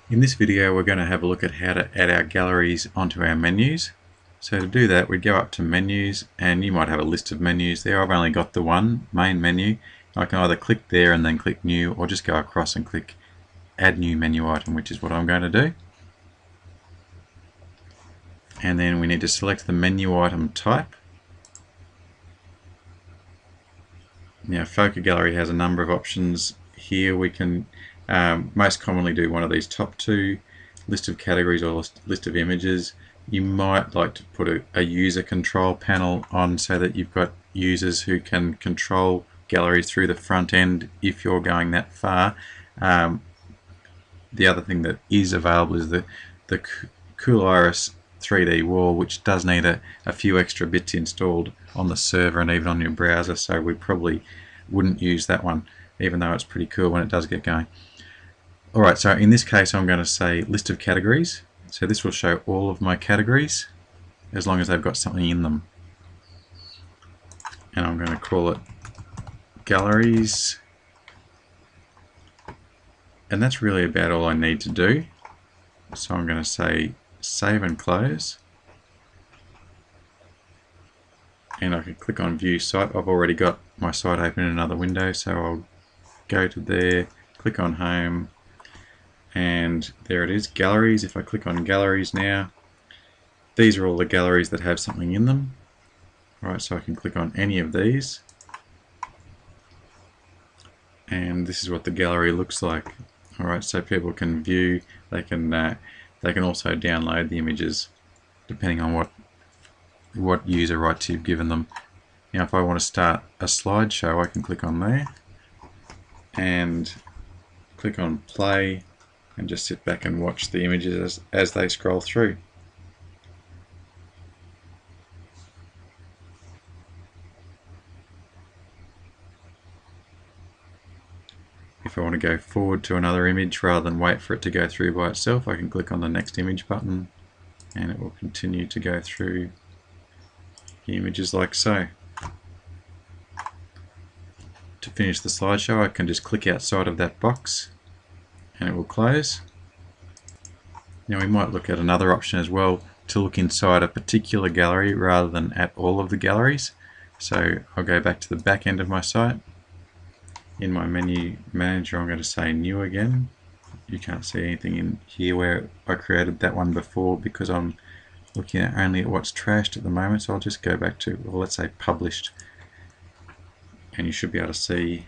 In this video we're going to have a look at how to add our galleries onto our menus. So to do that, we'd go up to menus, and you might have a list of menus there. I've only got the one main menu. I can either click there and then click new, or just go across and click add new menu item, which is what I'm going to do. And then we need to select the menu item type. Now Phoca Gallery has a number of options here. We can most commonly do one of these top two, list of categories or list of images. You might like to put a user control panel on so that you've got users who can control galleries through the front end if you're going that far. The other thing that is available is the Cool Iris 3D wall, which does need a few extra bits installed on the server and even on your browser, so we probably wouldn't use that one, even though it's pretty cool when it does get going. Alright, so in this case I'm going to say list of categories. So this will show all of my categories as long as they've got something in them. And I'm going to call it galleries. And that's really about all I need to do. So I'm going to say save and close. And I can click on view site. I've already got my site open in another window, so I'll go to there, click on home, and there it is, galleries. If I click on galleries now, these are all the galleries that have something in them. Alright, so I can click on any of these, and this is what the gallery looks like. Alright, so people can view, they can also download the images depending on what user rights you've given them. Now if I want to start a slideshow, I can click on there and click on play and just sit back and watch the images as they scroll through. If I want to go forward to another image rather than wait for it to go through by itself, I can click on the next image button and it will continue to go through the images like so. To finish the slideshow, I can just click outside of that box and it will close. Now we might look at another option as well, to look inside a particular gallery rather than at all of the galleries. So I'll go back to the back end of my site. In my menu manager I'm going to say new again. You can't see anything in here where I created that one before because I'm looking at only at what's trashed at the moment, so I'll just go back to, well, let's say published, and you should be able to see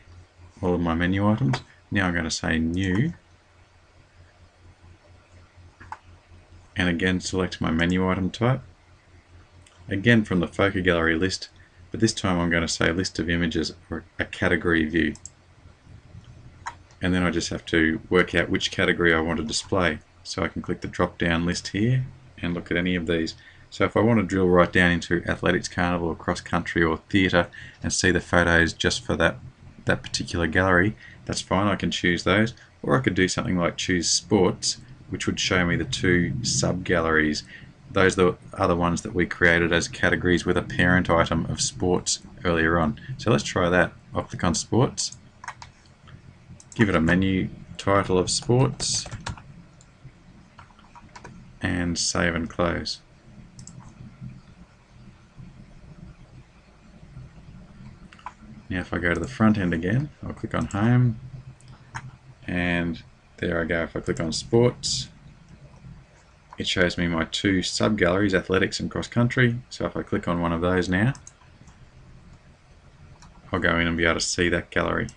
all of my menu items. Now I'm going to say new, and again select my menu item type, again from the Phoca Gallery list, but this time I'm going to say list of images or a category view. And then I just have to work out which category I want to display. So I can click the drop down list here and look at any of these. So if I want to drill right down into athletics, carnival, or cross country, or theatre and see the photos just for that particular gallery, that's fine, I can choose those. Or I could do something like choose sports, which would show me the two sub galleries. Those are the other ones that we created as categories with a parent item of sports earlier on. So let's try that. I'll click on sports, give it a menu title of sports, and save and close. Now if I go to the front end again, I'll click on home, and there I go. If I click on sports, it shows me my two sub galleries, athletics and cross country. So if I click on one of those now, I'll go in and be able to see that gallery.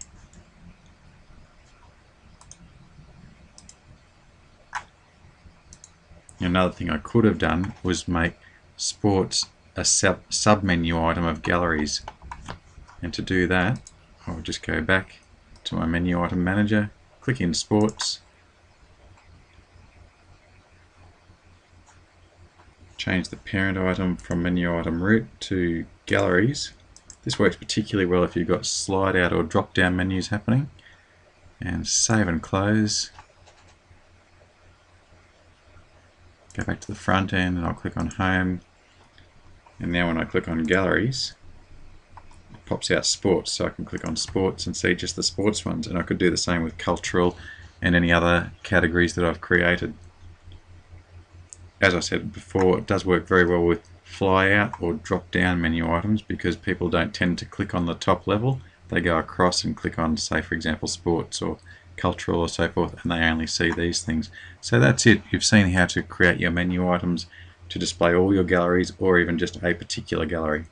Another thing I could have done was make sports a sub-menu item of galleries. And to do that, I'll just go back to my menu item manager, click in sports, change the parent item from menu item root to galleries. This works particularly well if you've got slide out or drop down menus happening. And save and close. Go back to the front end and I'll click on home, and now when I click on galleries pops out sports, so I can click on sports and see just the sports ones, and I could do the same with cultural and any other categories that I've created. As I said before, it does work very well with fly out or drop down menu items because people don't tend to click on the top level. They go across and click on, say for example, sports or cultural or so forth, and they only see these things. So that's it. You've seen how to create your menu items to display all your galleries or even just a particular gallery.